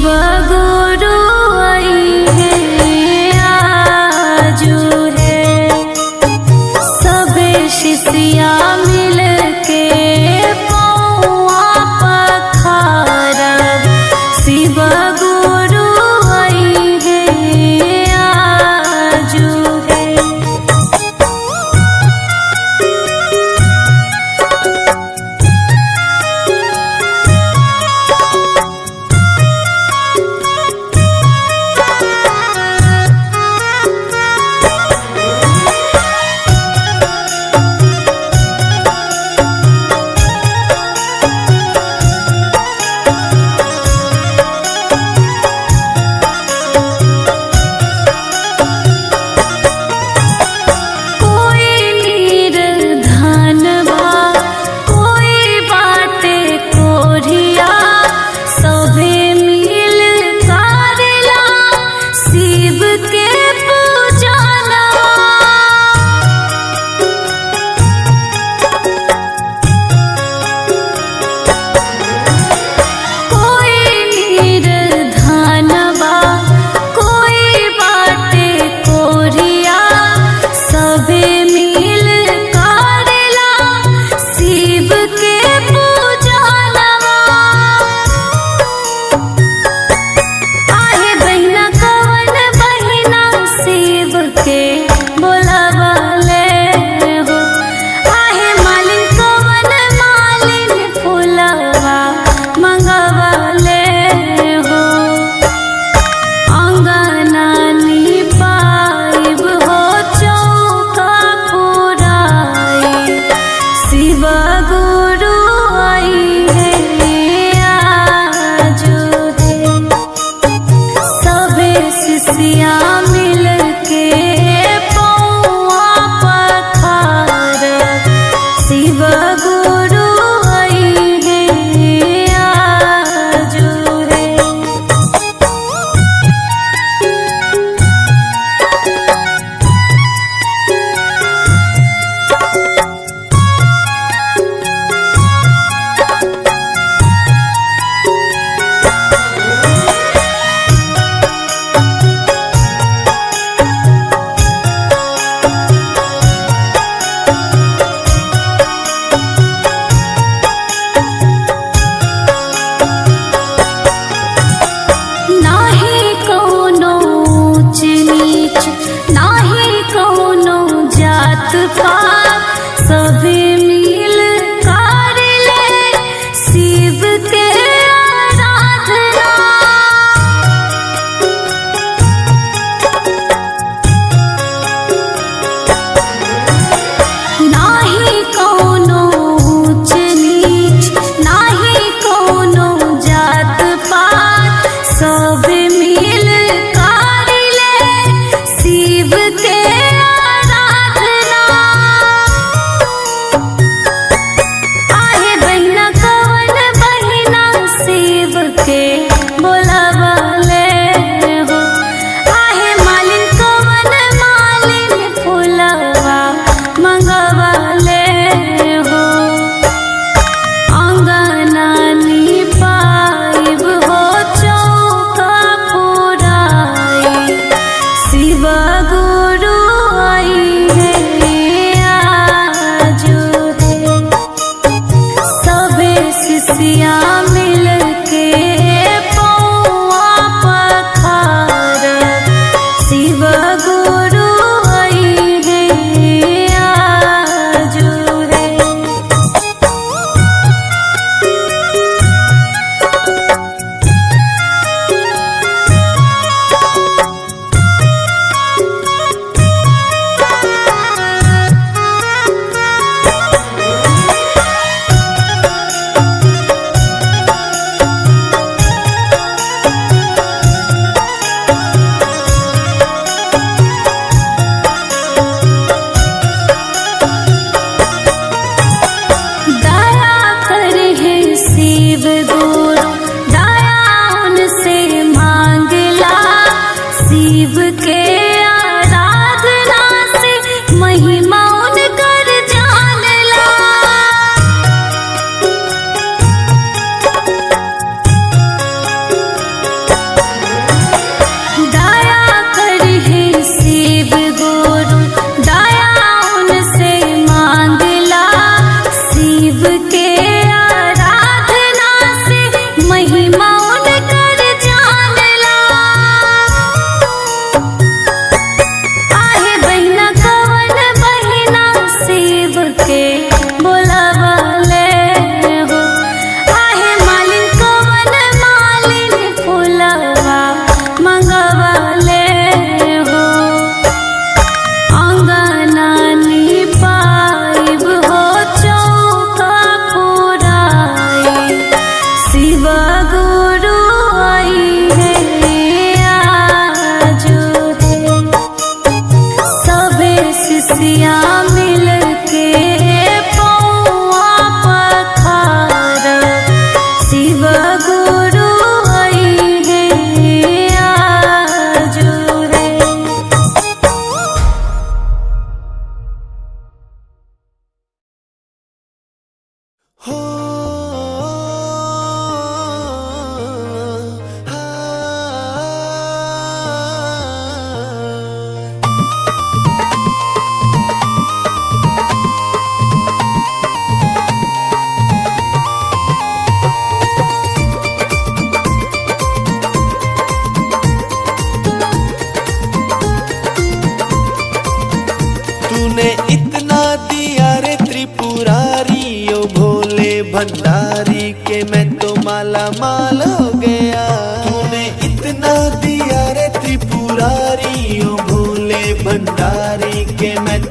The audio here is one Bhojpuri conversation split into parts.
गुरु आई है आजू है, सबे शिष्या मिल के पौआ पखारब। शिव गुरु आई है आजू है। मिल के पौआ पखारब। शिव गुरु आई है आजू है। सभी मिल कर ले शिव के आराधना। नाही कोनो ऊंच नीच, नाही कोनो जात पात, सब मिल कर ले शिव के मिल के पौआ पखारब। शिव गुरु आई है आजू है। शिव गुरु दया उनसे मांगला, शिव के आराधना से महिमा उनकर जानला।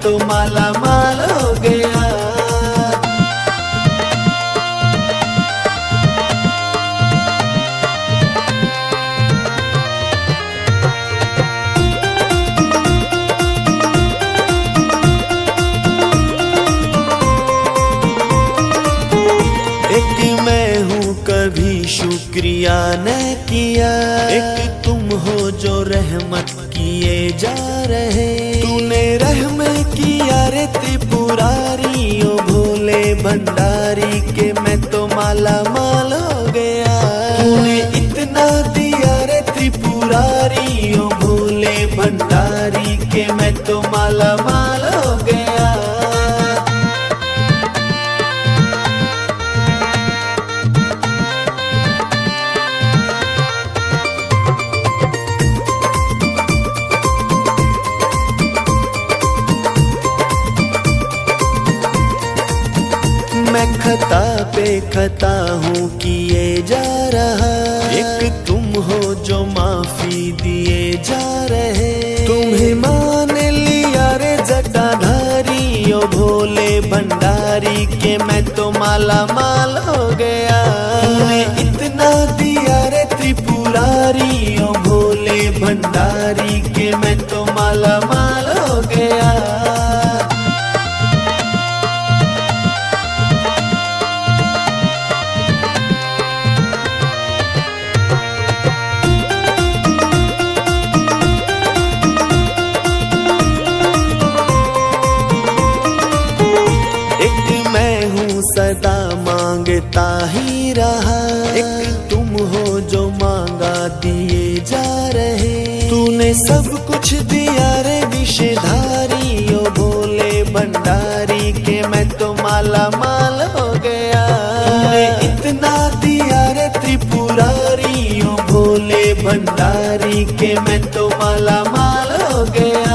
तो माला माल हो गया। एक मैं हूँ कभी शुक्रिया न किया, एक तुम हो जो रहमत किए जा रहे। तूने रहम किया रे त्रिपुरारी, ओ भोले भंडारी के मैं तो माला माल हो गया। तूने इतना दिया रे त्रिपुरारी, ओ भोले भंडारी के मैं तो माला माल हो गया। मैं खता पे खता हूँ किए जा रहा, एक तुम हो जो माफी दिए जा रहे। तुम्हें मान लिया रे जटाधारी, ओ भोले भंडारी के मैं तो माला माल हो गया। तुम्हें इतना दिया रे त्रिपुरारी, ओ भोले भंडारी के मैं तो माला माल हो गया। सदा मांगता ही रहा, एक तुम हो जो मांगा दिए जा रहे। तूने सब कुछ दिया रे विषधारी, ओ भोले भंडारी के मैं तो माला माल हो गया। तूने इतना दिया रे त्रिपुरारी, ओ भोले भंडारी के मैं तो माला माल हो गया।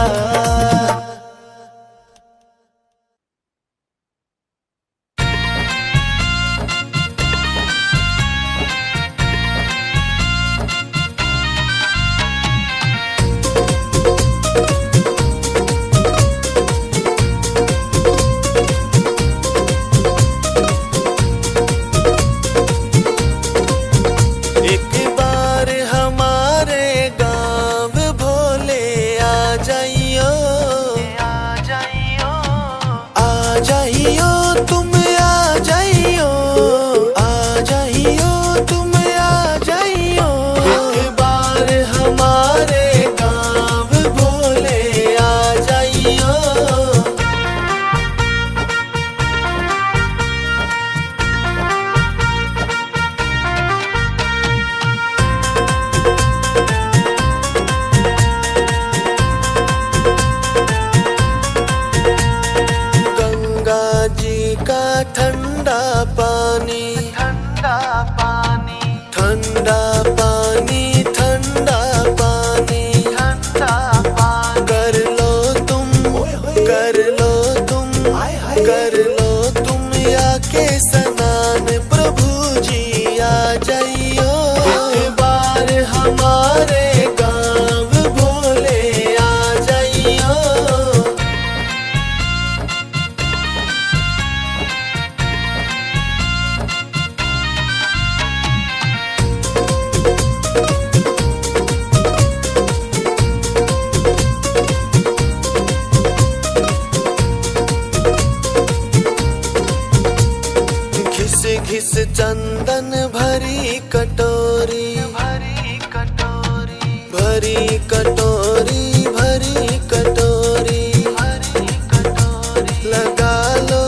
घिस चंदन भरी कटोरी, भरी कटोरी, भरी कटोरी, भरी कटोरी, भरी कटोरी। लगा लो,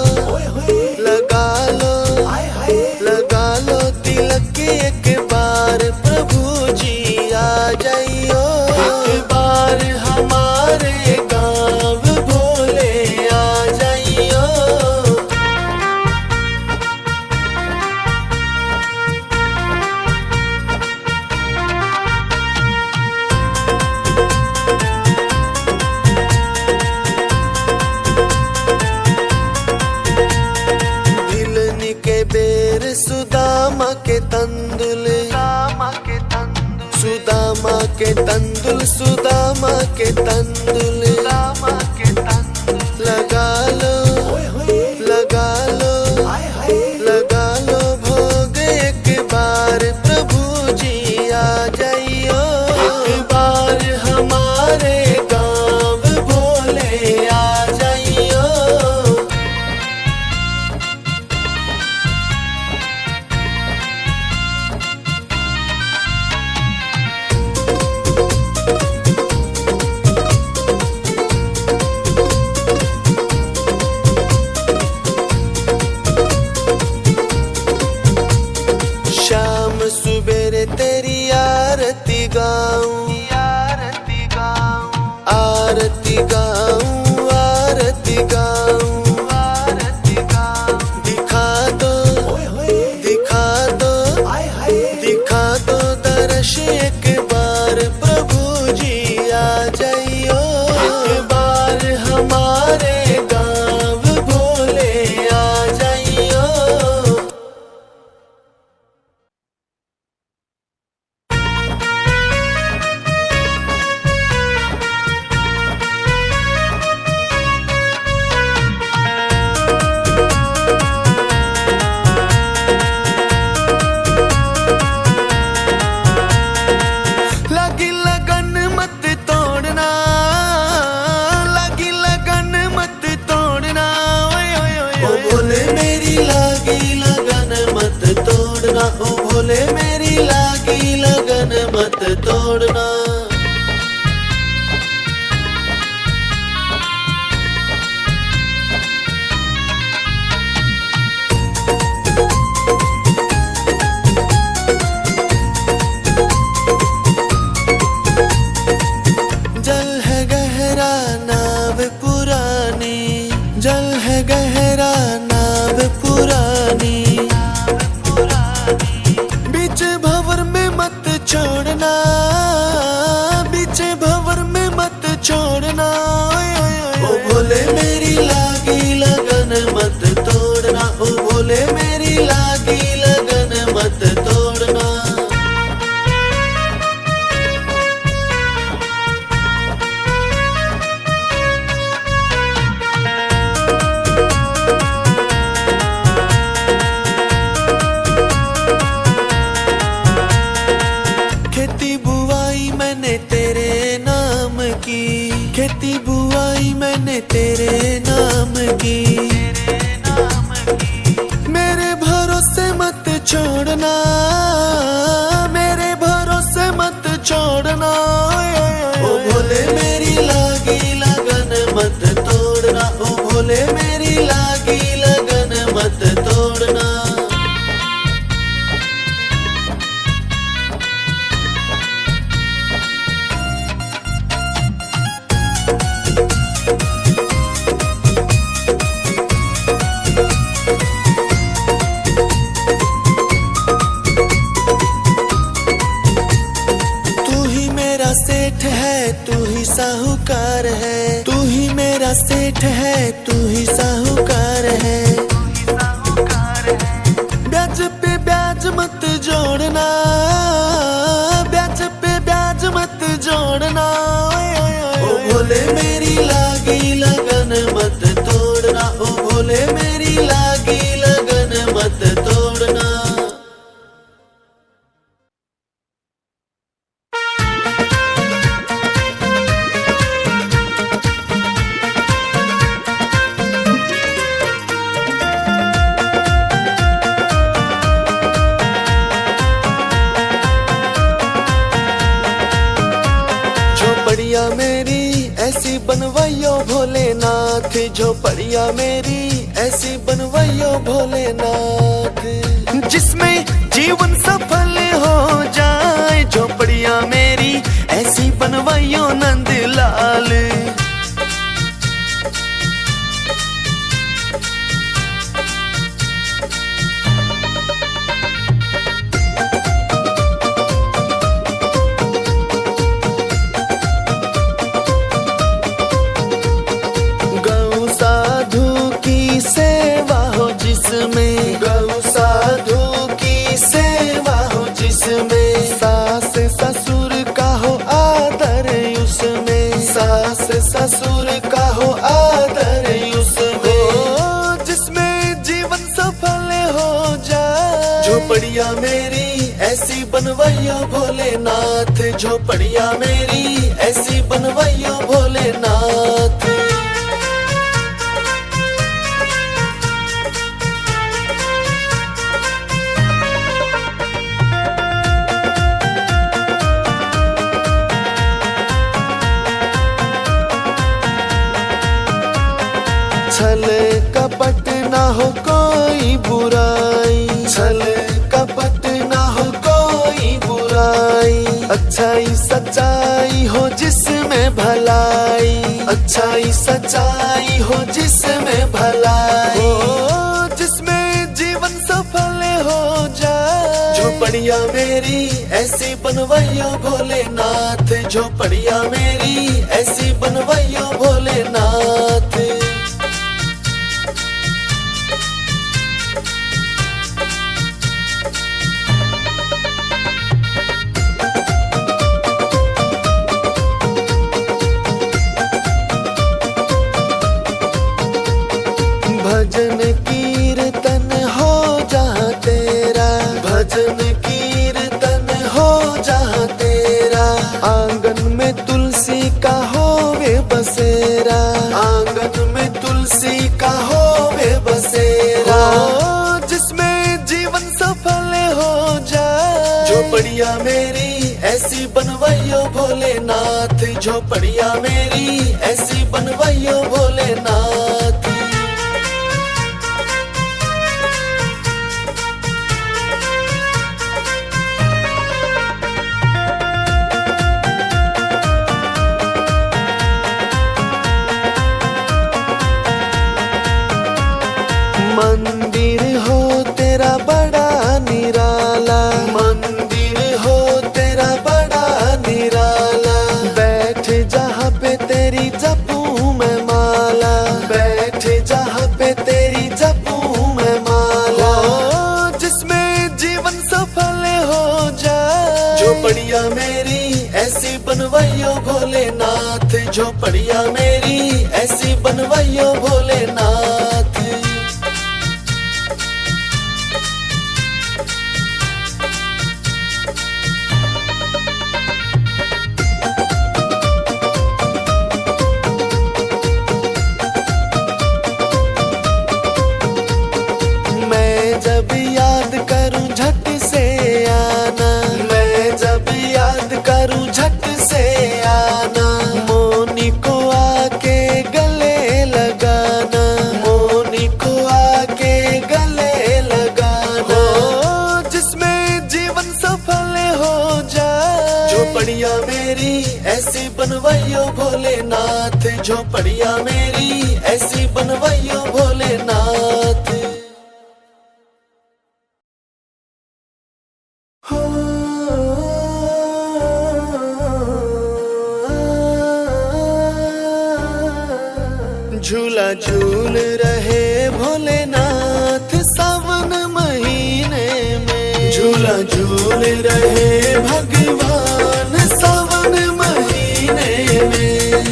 लगा लो, लगा लो तिलक एक बार, प्रभु जी आ जाइयो। एक बार हमारे गाँव भोले आ जाइयो। सुदामा के तंदुल, सुदामा के तंदुल, सुदामा के तंदुल, सुदामा के तंदुल। लगा लो, लगा लो, लगा लो भोग एक बार, प्रभु जी आ जाइयो। एक बार हमारे गाँव भोले आ जाइयो। शाम सुबेरे तेरी आरती गाऊं, आरती गाऊं, आरती गाऊं, आरती गाऊं, आरती गाऊं। दिखा दो, दिखा दो, दिखा दो दर्श एक बार, प्रभु जी आ जाइयो। एक बार हमारे गाँव भोले आ जाइयो। लगी लगन मत तोड़ना, लगी लगन मत तोड़ना, ओए ओए ओए ओ भोले मेरी लागी लगन मत तोड़ना, ओ भोले मेरी लागी लगन मत तोड़ना। जल है गहरा नाव पुरानी, जल है गहरा नाव पुरानी, बीच भंवर में मत छोड़ना, बीच भंवर में मत छोड़ना, ओए ओए ओए। ओ भोले मेरी लागी लगन मत तोड़ना, ओ भोले मेरी लागी लगन मत तोड़ना। खेती बुआई मैंने तेरे नाम की, खेती बुआई मैंने तेरे नाम की, मेरे भरोसे मत छोड़ना, मेरे भरोसे मत छोड़ना, ओए ओए ओए। ओ भोले मेरी लागी लगन मत तोड़ना, ओ भोले मेरी लागी लगन मत तोड़ना। तू ही मेरा सेठ है, तू ही साहूकार है, तू ही मेरा सेठ है, तू ही साहूकार है। ब्याज पे ब्याज मत जोड़ना, ब्याज पे ब्याज मत जोड़ना, ओए ओए ओए। ओ भोले मेरी लागी लगन मत तोड़ना, ओ भोले मेरी लागी लगन मत तोड़ना। झोपड़िया मेरी ऐसी बनवाइयो भोलेनाथ, झोपड़िया मेरी ऐसी बनवाइयो भोलेनाथ, जिसमें जीवन सफल हो जाए। झोपड़िया मेरी ऐसी बनवाइयो नंदलाल। ससुर का हो आदर भोलेनाथ, झोपड़िया मेरी ऐसी बनवाइयो भोलेनाथ। छल कपट ना हो कोई बुराई, छल कपट ना हो कोई बुराई, अच्छाई सच्चाई हो जिसमें भलाई, अच्छाई सच्चाई हो जिसमें भलाई, हो जिसमें जीवन सफल हो जाए। झोपड़िया मेरी ऐसी बनवाइयो भोलेनाथ, झोपड़िया मेरी ऐसी बनवाइयो भोलेनाथ। भजन कीर्तन हो जहाँ तेरा, भजन कीर्तन हो जहाँ तेरा, आंगन में तुलसी का होवे बसेरा, आंगन में तुलसी का होवे बसेरा, जिसमें जीवन सफल हो जाए। झोपड़िया मेरी ऐसी बनवाइयो भोलेनाथ, झोपड़िया मेरी ऐसी बनवाइयो भोलेनाथ। मंदिर हो तेरा बड़ा निराला, मंदिर हो तेरा बड़ा निराला, बैठ जहाँ पे तेरी जपूं मैं माला, बैठ जहाँ पे तेरी जपूं मैं माला, जिसमें जीवन सफल हो जाए। झोपड़िया मेरी ऐसी बनवाइयो भोलेनाथ, झोपड़िया मेरी ऐसी बनवाइयो भोलेनाथ। जब याद करूं झट से आना, मैं जब याद करूं झट से आना, मोनी को आके गले लगाना, मोनी को आके गले लगाना, जिसमें जीवन सफल हो जाए। झोपड़िया मेरी ऐसी बनवाइयो भोलेनाथ, झोपड़िया मेरी ऐसी बनवाइयो भोलेनाथ। झूला झूल रहे भोलेनाथ सावन महीने में, झूला झूल रहे भगवान सावन महीने में।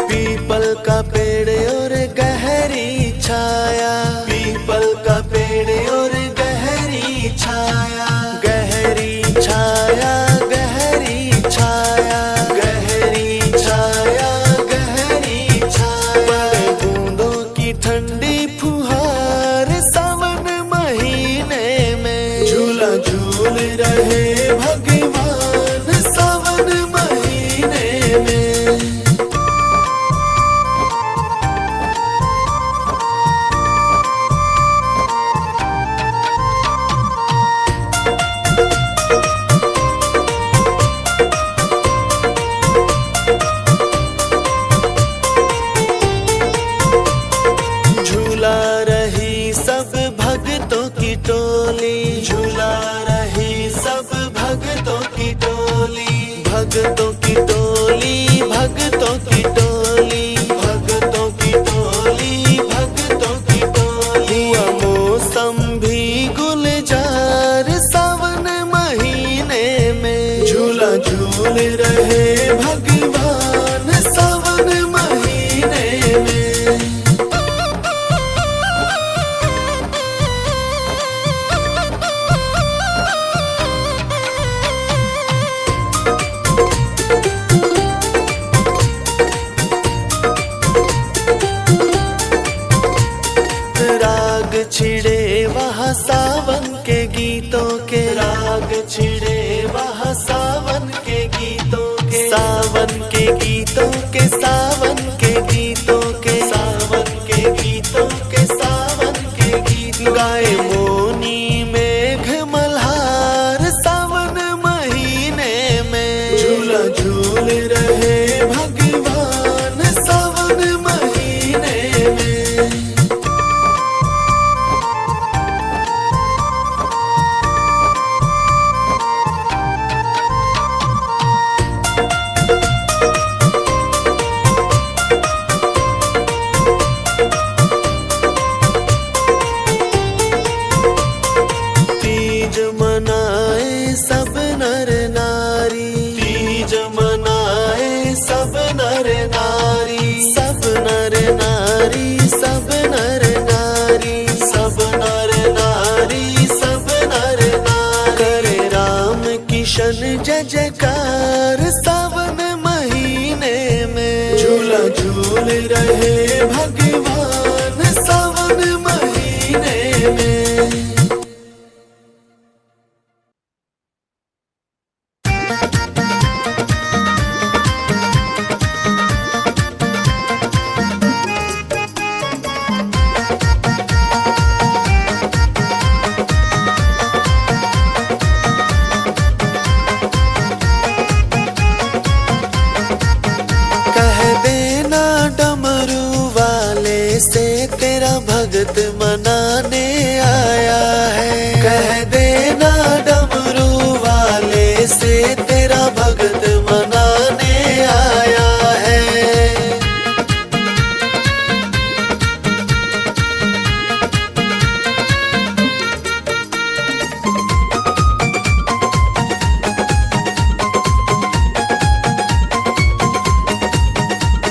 पीपल का पेड़ और गहरी छाया, पीपल का पेड़ और गहरी छाया, गहरी छाया, गहरी छाया, गहरी छाया, गहरी छाया, बूंदों की ठंडी फुहार सावन महीने में। झूला झूल रहे भगवान सावन महीने में। भगतों की टोली, भगतों की टोली, भगतों की टोली, भगतों की टोली। हुआ मौसम भी गुलजार सावन महीने रहे भगवान सावन महीने में। राग छिड़े वहाँ सावन के गीतों के, राग छिड़े वहाँ सावन के गीतों के, सावन के गीतों के, सावन के गीतों के, सावन के गीतों के, सावन के गीत गाए मोनी मेघ मल्हार सावन महीने में। झूला झूल रहे भगवान सावन महीने में। तीज मनाए सब नर नारी, तीज मनाए सब नर नारी, सब नर नारी, सब नर नारी, सब नर नारी, सब नर नारी। करे राम किशन जय जयकार सावन महीने में। झूला झूल रहे भगवान सावन महीने में। कह देना डमरू वाले से तेरा भगत मनाने आया है। कह देना डमरू वाले से तेरा भगत मनाने आया है।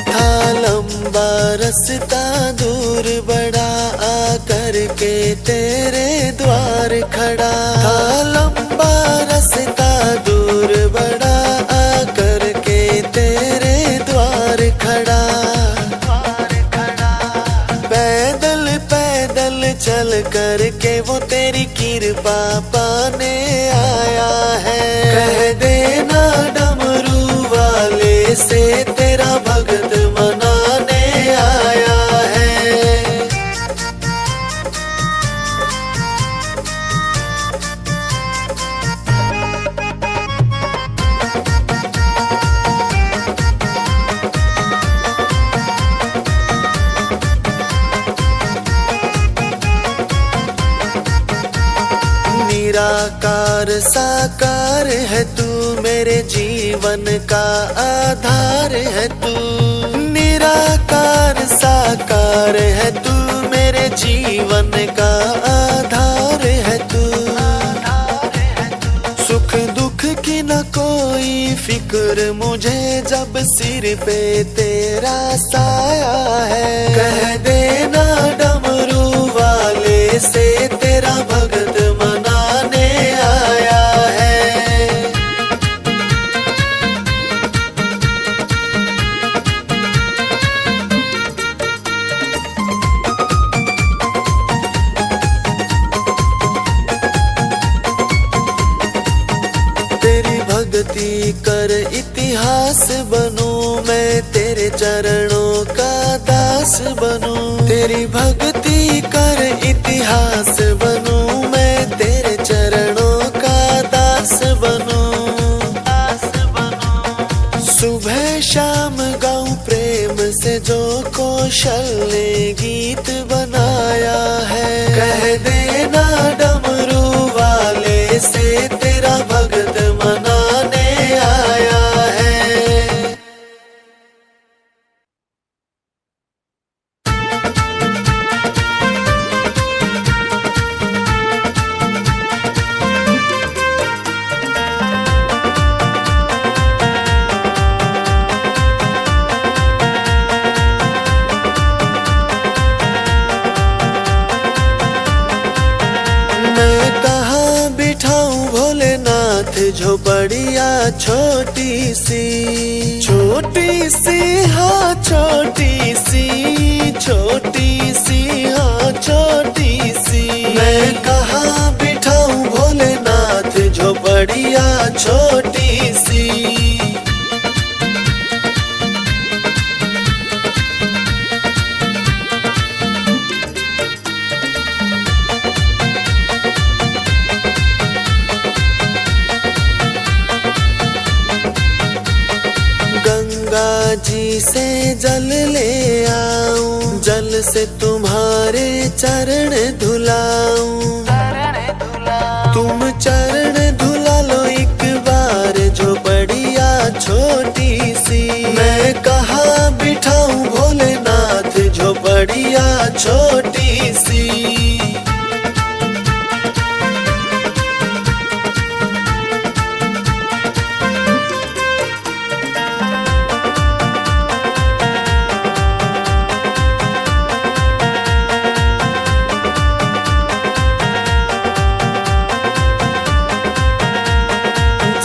था लंबा रास्ता दूर बड़ा आकर के तेरे द्वार खड़ा। था लंबा रास्ता दूर बड़ा आकर के तेरे द्वार खड़ा। पैदल पैदल चल कर के वो तेरी कृपा पाने आया है। कह देना डमरू वाले से तेरा भगत मनाने आया है। निराकार साकार है तू, मेरे जीवन का आधार है तू। निराकार साकार है तू, मेरे जीवन का आधार है तू। सुख दुख की न कोई फिक्र मुझे जब सिर पे तेरा साया है। कह देना डमरू वाले से तेरा भगत मनाने आया है। तेरी भक्ति कर इतिहास बनूं मैं, तेरे चरणों का दास बनूं। तेरी भक्ति कर इतिहास बनूं मैं, तेरे चरणों का दास बनूं। सुबह शाम गाऊं प्रेम से जो कौशल ने गीत बनाया है। कह देना डमरू वाले से तेरा भगत मनाने आया है। झोपड़िया छोटी सी, छोटी सी हाँ छोटी सी, छोटी सी हाँ छोटी सी। मैं कहाँ बिठाऊं भोलेनाथ झोपड़िया छोटी सी। गंगा जी से जल ले आऊं, जल से तुम्हारे चरण धुलाऊं। तुम चरण धुला लो एक बार झोपड़िया छोटी सी। मैं कहाँ बिठाऊं भोलेनाथ झोपड़िया छोटी सी।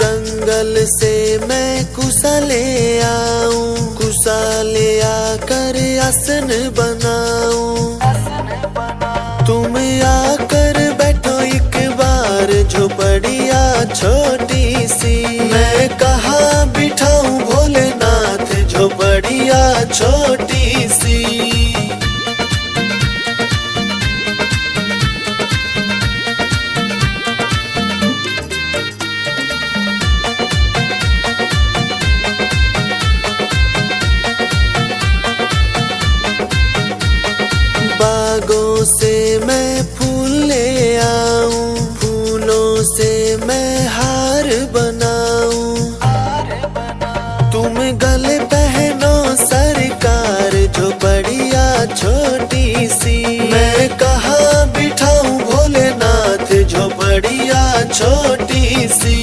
जंगल से मैं कुसा ले आऊं, कुसा ले आकर आसन बनाऊं। तुम आकर बैठो एक बार झोपड़िया छोटी सी। मैं कहाँ बिठाऊं भोलेनाथ झोपड़िया छोटी सी। बागों से मैं फूल ले आऊं, फूलों से मैं हार बनाऊं। तुम गले पहनो सरकार झोपड़िया छोटी सी। मैं कहाँ बिठाऊं भोलेनाथ झोपड़िया छोटी सी।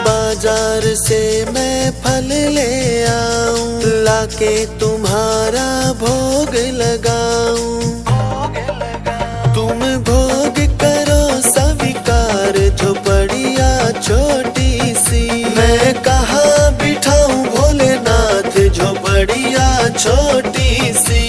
बाजार से मैं फल ले आऊं, लाके तुम्हारा भोग लगाऊं। तुम भोग करो स्वीकार झोपड़िया छोटी सी। मैं कहाँ बिठाऊं भोलेनाथ झोपड़िया छोटी सी।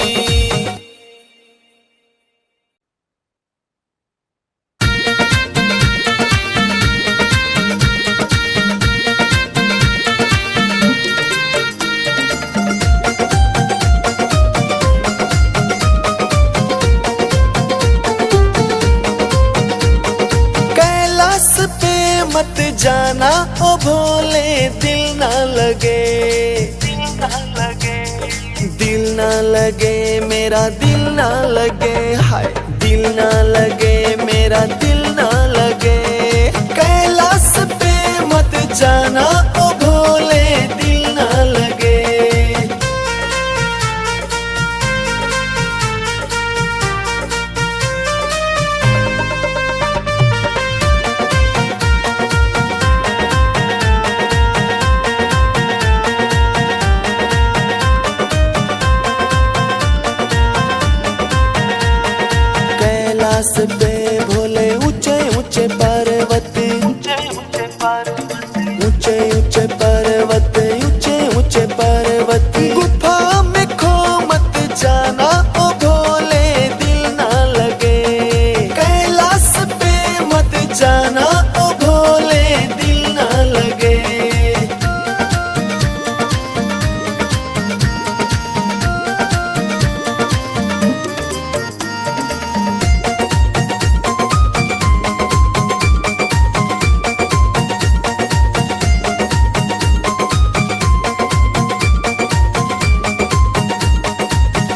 मत जाना ओ भोले दिल ना लगे, दिल ना लगे, दिल ना लगे मेरा दिल ना लगे। हाय दिल ना लगे मेरा दिल ना लगे। कैलाश पे मत जाना ओ भोले दिल ना लगे। कैलाश पे भोले ऊंचे ऊंचे पर्वत, ऊंचे ऊंचे पर्वत, ऊंचे ऊंचे पर्वत। गुफा में खो मत जाना ओ भोले दिल ना लगे। कैलाश पे मत जाना ओ भोले दिल ना लगे।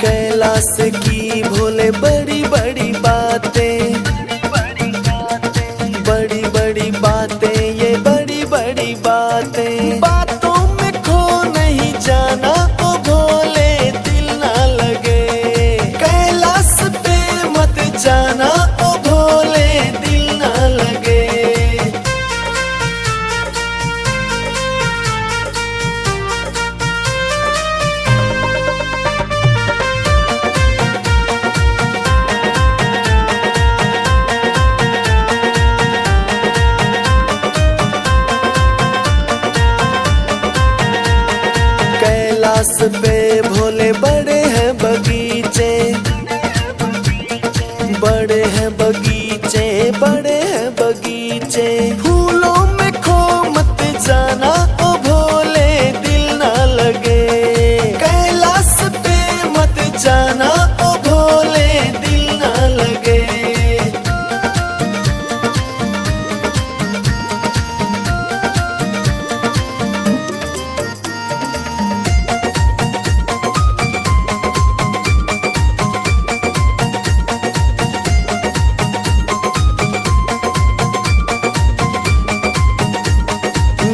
कैलाश की भोले बड़ी बड़ी बातें, बड़ी बड़ी बातें, ये बड़ी बड़ी बातें। बातों में खो नहीं जाना ओ भोले दिल ना लगे। कैलाश पे मत जाना पे भोले बड़े हैं बगीचे, बड़े हैं बगीचे, बड़े हैं बगीचे। फूलों में खो मत जाना ओ भोले दिल ना लगे, कैलाश पे मत जाना ओ भोले दिल ना लगे।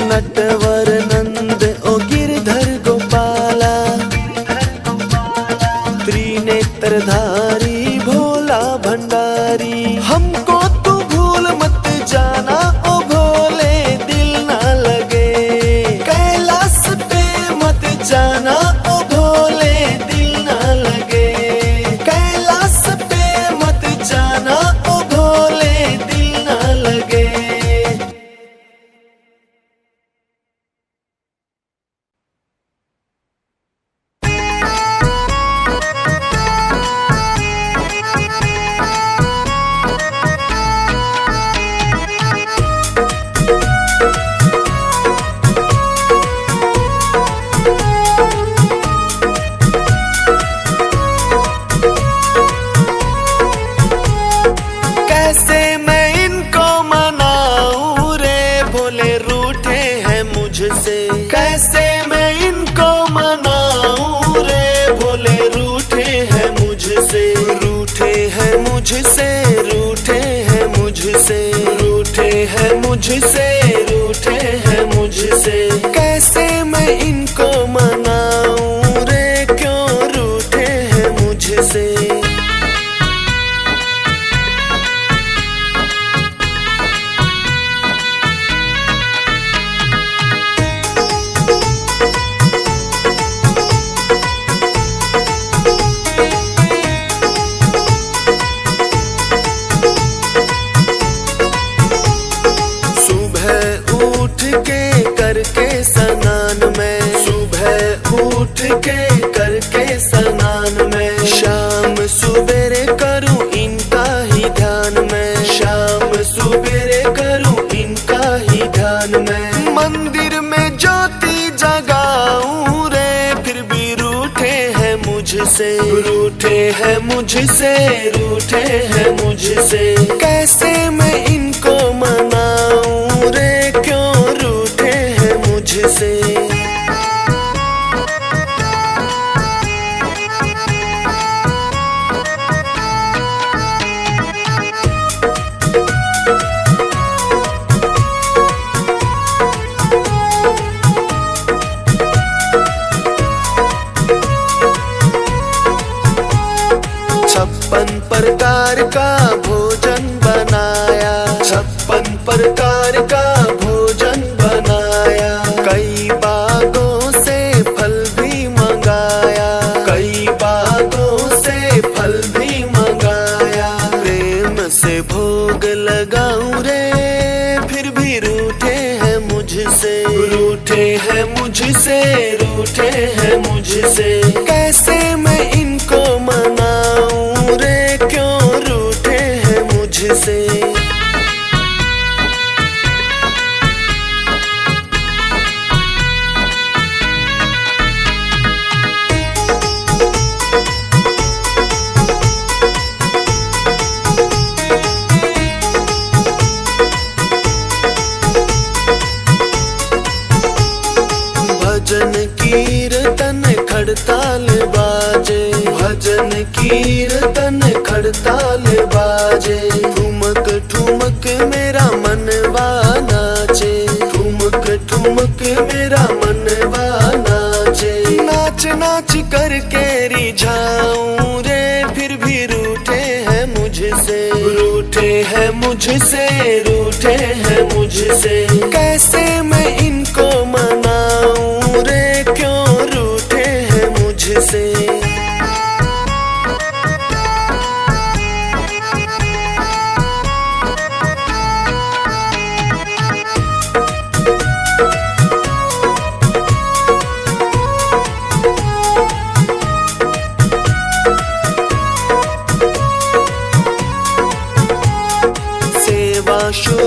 नटवर नंद ओ गिरधर गोपाला, त्रिनेत्रधारी भोला भंडारी। हमको तू भूल मत जाना ओ भोले दिल ना लगे, कैलाश पे मत जाना ओ भोले दिल ना लगे, कैलाश पे मत जाना ओ भोले दिल ना लगे। कैसे मैं इनको मनाऊं रे भोले रूठे हैं मुझसे, कैसे मैं इनको मनाऊं रे भोले रूठे हैं मुझसे, रूठे हैं मुझसे, रूठे हैं मुझसे, रूठे हैं मुझसे, रूठे हैं मुझसे। कैसे मैं इनको मनाऊं रे क्यों रूठे हैं मुझसे। करके स्नान में, सुबह उठ के करके स्नान में, शाम सुबेरे करूं इनका ही ध्यान में, शाम सुबेरे करूं इनका ही ध्यान में। मंदिर में ज्योति जगाऊं रे फिर भी रूठे हैं मुझसे, रूठे हैं मुझसे, रूठे हैं मुझसे। कैसे मैं इनको मनाऊं रे क्यों रूठे हैं मुझसे। छप्पन प्रकार का भोजन बनाया, छप्पन प्रकार का भोजन बनाया। कई बागों से फल भी मंगाया, कई बागों से फल भी मंगाया। प्रेम से भोग लगाऊं रे फिर भी रूठे हैं मुझसे, रूठे हैं मुझसे, रूठे हैं मुझसे। कैसे मैं इनको मनाऊं रे क्यों रूठे हैं मुझसे। भजन कीर्तन खड़ताल बाजे, भजन कीर्तन खड़ताल बाजे। ठुमक ठुमक मेरा मनवा नाचे, ठुमक ठुमक मेरा मनवा नाचे। नाच नाच करके रिझाऊं रे फिर भी रूठे हैं मुझसे, रूठे हैं मुझसे, रूठे हैं मुझसे। कैसे मैं इनको मनाऊं रे क्यों रूठे हैं मुझसे।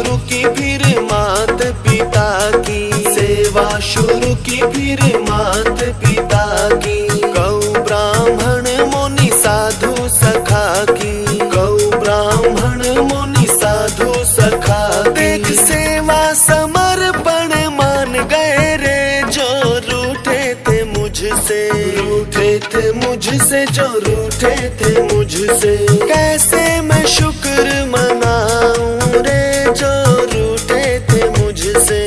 शुरू की फिर मात पिता की, सेवा शुरू की फिर मात पिता की। गौ ब्राह्मण मुनि साधु सखा की, गौ ब्राह्मण मुनि साधु सखा की। देख सेवा समर्पण मान गए रे जो रूठे थे मुझसे, रूठे थे मुझसे जो रूठे थे मुझसे। कैसे मैं शुक्र मनाऊं रे जो रूठे थे मुझसे।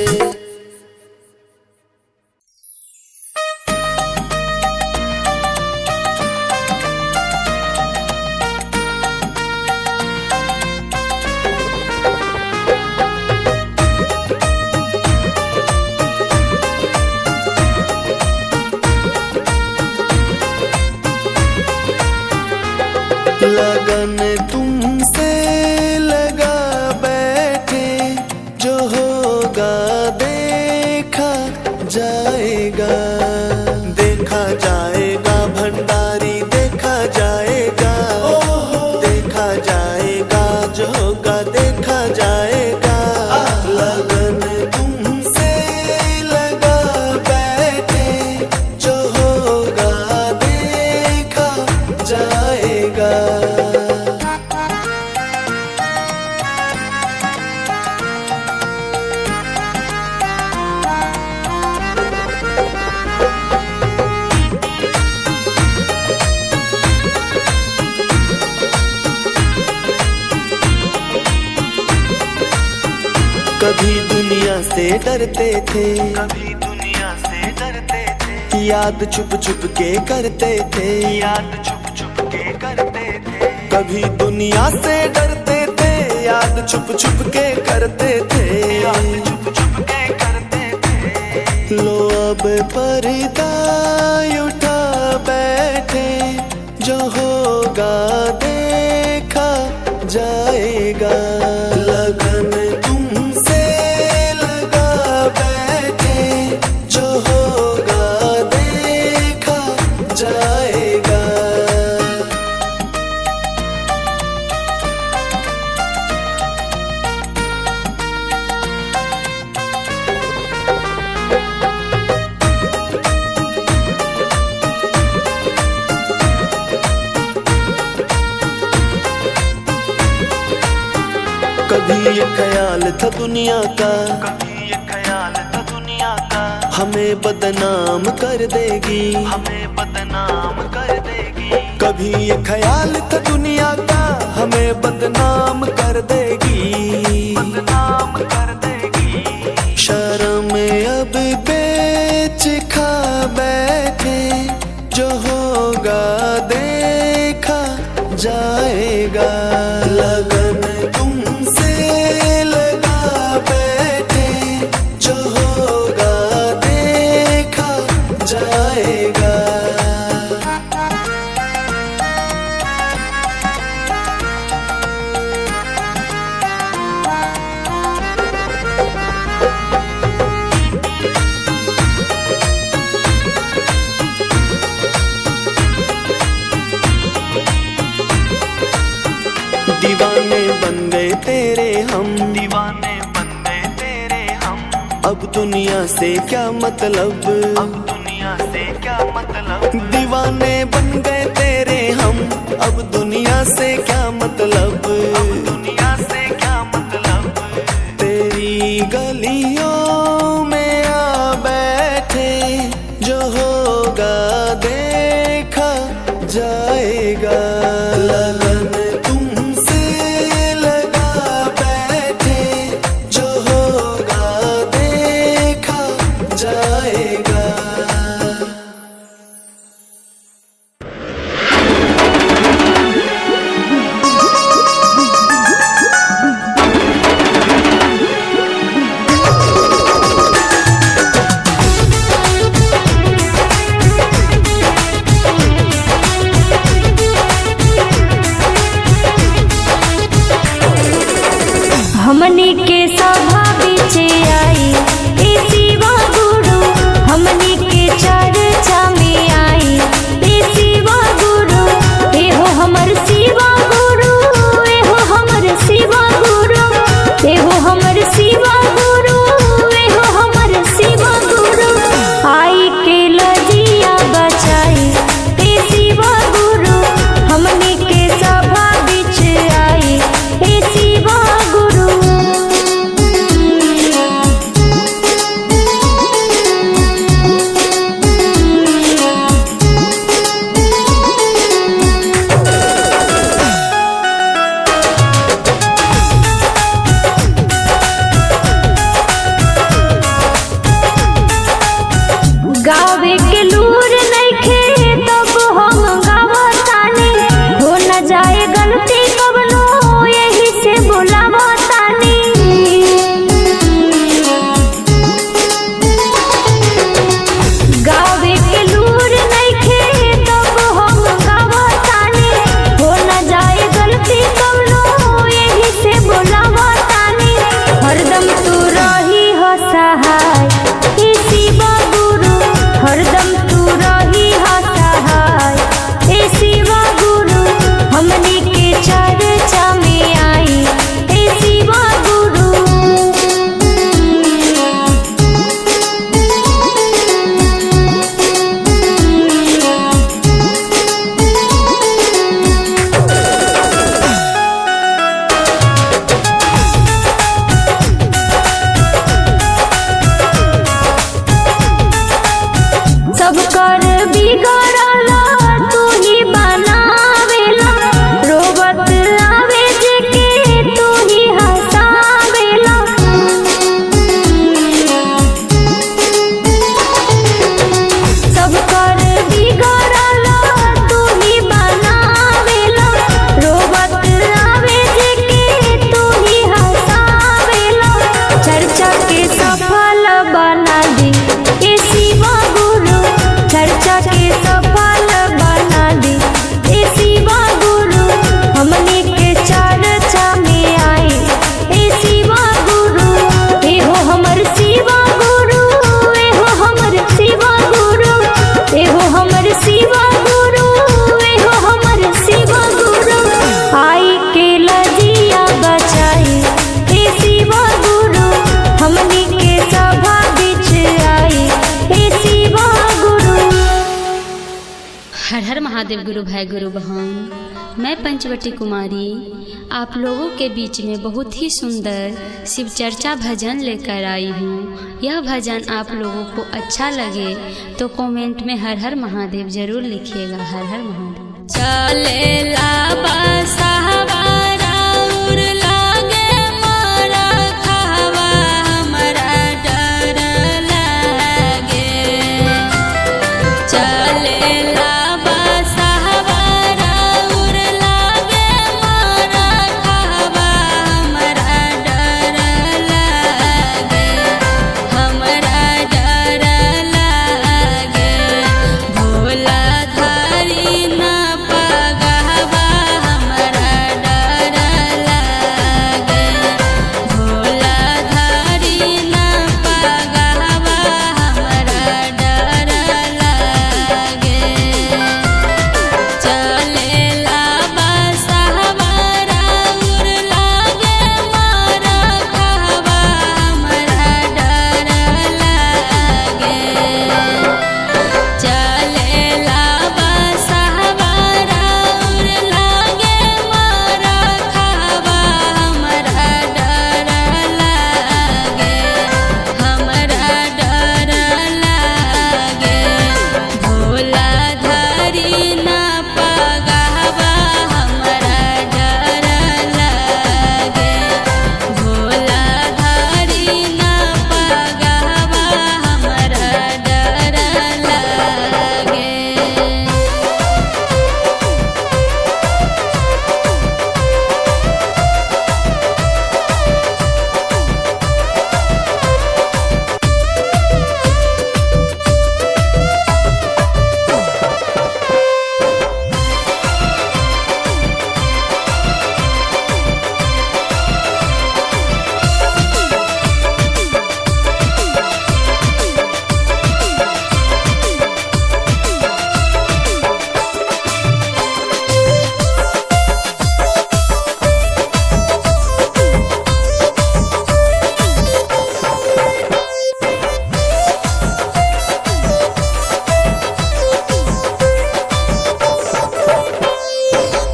लगन तुमसे लगा बैठे, जो होगा देखा जाएगा, देखा जाएगा भंडारी देखा जाएगा, देखा जाएगा जो होगा देखा जाएगा। लगन तुमसे लगा बैठे, जो होगा देखा जाएगा। कभी दुनिया से डरते थे, कभी दुनिया से डरते थे। याद छुप छुप के करते थे, याद छुप छुप के करते थे। कभी दुनिया से डरते थे, याद छुप छुप के करते थे, याद छुप छुप के करते थे। लो अब पर्दा उठा बैठे, जो होगा देखा जाएगा। लगन तुमसे लगा बैठे, जो होगा देखा जाएगा। कभी ये ख्याल था दुनिया का, कभी ये ख्याल था दुनिया का। हमें बदनाम कर देगी, हमें बदनाम कर देगी। कभी ये ख्याल था दुनिया का, हमें बदनाम कर देगी, बदनाम कर देगी। शर्म अब बेच खा बैठे, जो होगा देखा जाएगा। लगन तुमसे लगा बैठे, जो होगा देखा जाएगा। दीवाने बन गए तेरे हम, दीवाने बन गए तेरे हम। अब दुनिया से क्या मतलब, अब दुनिया से क्या मतलब। दीवाने बन गए तेरे हम, अब दुनिया से क्या मतलब, अब दुनिया से क्या मतलब। तेरी गलियों में आ बैठे, जो होगा देखा जाएगा। लगन तुमसे लगा बैठे, जो होगा देखा जाएगा। हमनी के सभा बीचे आई ए शिवा गुरु, हमनी के चर्चा में आई ए शिवा गुरु। ए हो हमर शिवा गुरु, ए हो हमर शिवा गुरु, ए हो हमर महादेव गुरु भाई गुरु बहन, मैं पंचवटी कुमारी आप लोगों के बीच में बहुत ही सुंदर शिव चर्चा भजन लेकर आई हूँ। यह भजन आप लोगों को अच्छा लगे तो कमेंट में हर हर महादेव जरूर लिखिएगा। हर हर महादेव। चले लाबा साहबारा उर लागे मारा खावा हमरा डर लागे। चले लाबा साहबारा उर लागे मारा खावा हमरा डर लागे। हमरा डर लागे भोला धारी ना पगहवा हमरा डर लागे। भोला धारी ना पगहवा हमरा डर लागे। चले लाबा साहबारा उर लागे मारा खावा हमरा डर लागे। चले लाबा साहबारा उर लागे मारा खावा हमरा डर लागे। हमरा डर लागे भोला धारी ना पगहवा हमरा डर लागे। भोला धारी ना पगहवा हमरा डर लागे।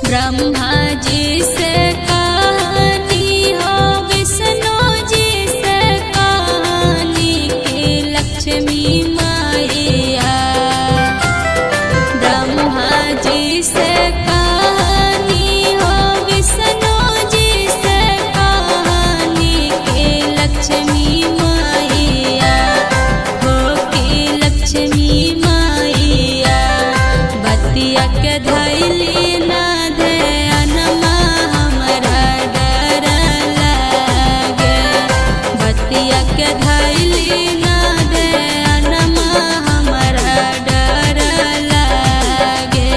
ब्रह्मा जी से कहानी हो विष्णु जी से कहानी की लक्ष्मी मैया। ब्रह्मा जी से कहानी हो विष्णु जी से कहानी की लक्ष्मी मैया। हो की लक्ष्मी मैया बतिया के धैली ना ध्यानमा हमरा डर लागे। बतिया के धैली ना ध्यानमा हमरा डर लागे।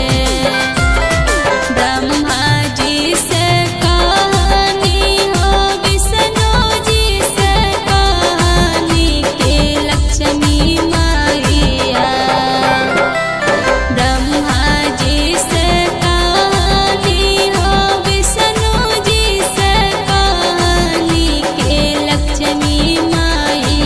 ब्रह्मा जी से कहानी हो विष्णु जी से कहानी के लक्ष्मी मैया। ब्रह्मा जी से कहानी हो विष्णु जी से कहानी के लक्ष्मी मैया।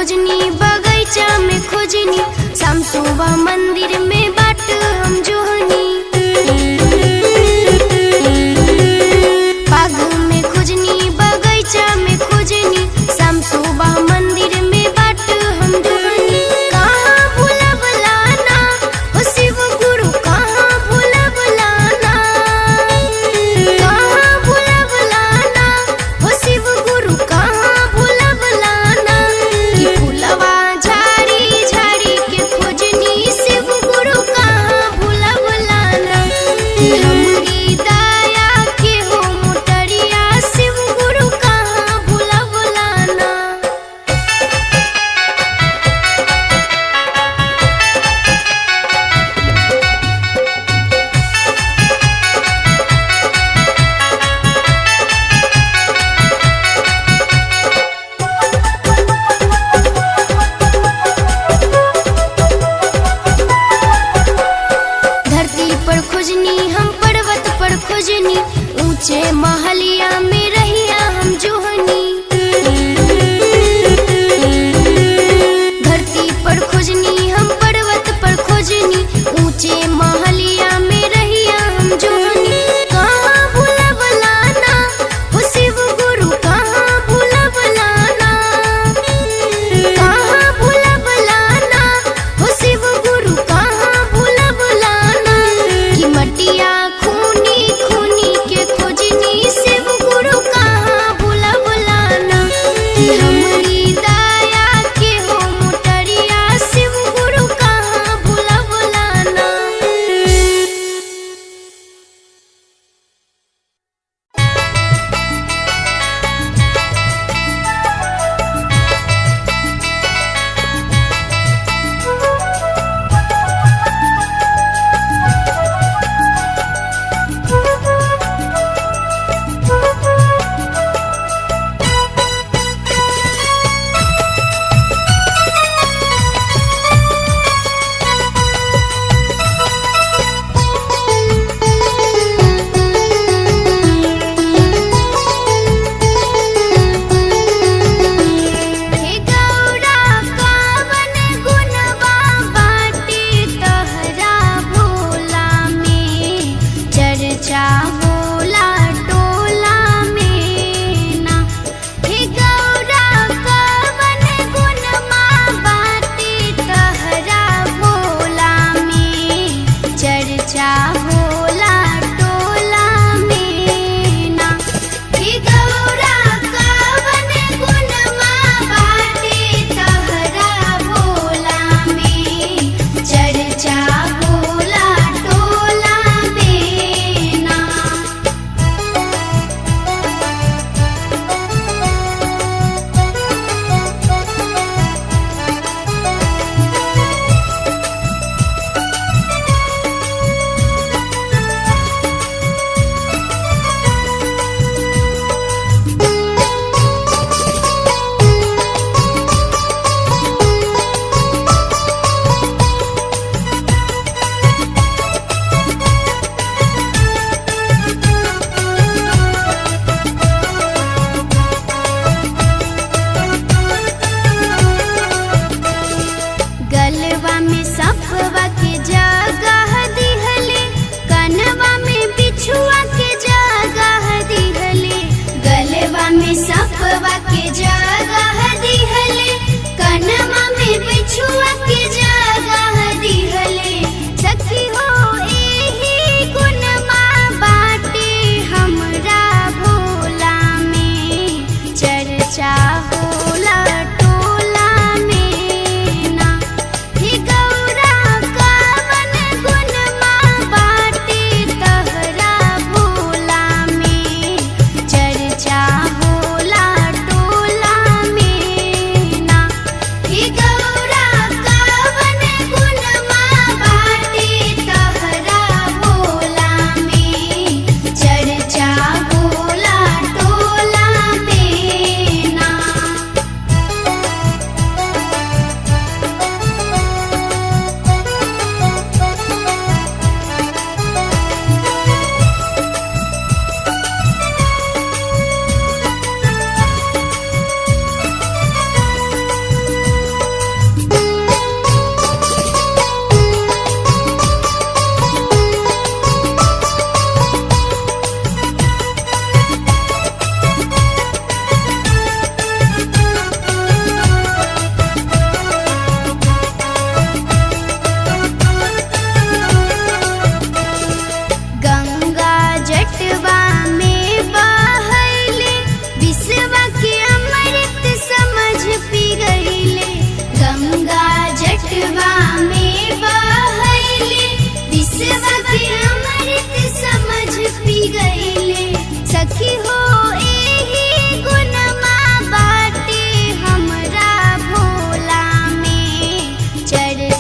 खोजनी, बगीचा में खोजनी, शाम सुबह मंदिर में बाट हम जोहनी। बाग में खोजनी, बगीचा में खोजनी, शाम सुबह मंदिर में बाट हम जोहनी। कहाँ भूलब लाना हो शिव गुरु, कहाँ भूलब लाना, कहाँ भूलब लाना हो शिव गुरु, कहाँ भूलब लाना। कि फुलवा झाड़ी झाड़ी के खोजनी, शिव गुरु कहाँ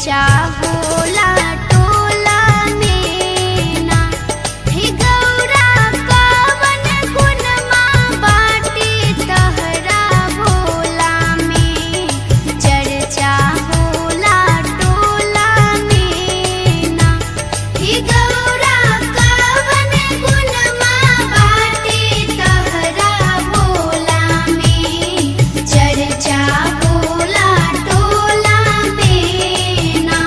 चर्चा होला टोला में ना। हे गौरा कवन गुनमा बाटे तहरा भोला में, चर्चा होला टोला में ना। हे गौरा कवन गुनमा बाटे तहरा भोला में, चर्चा होला टोला में ना।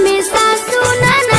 में सासू ननद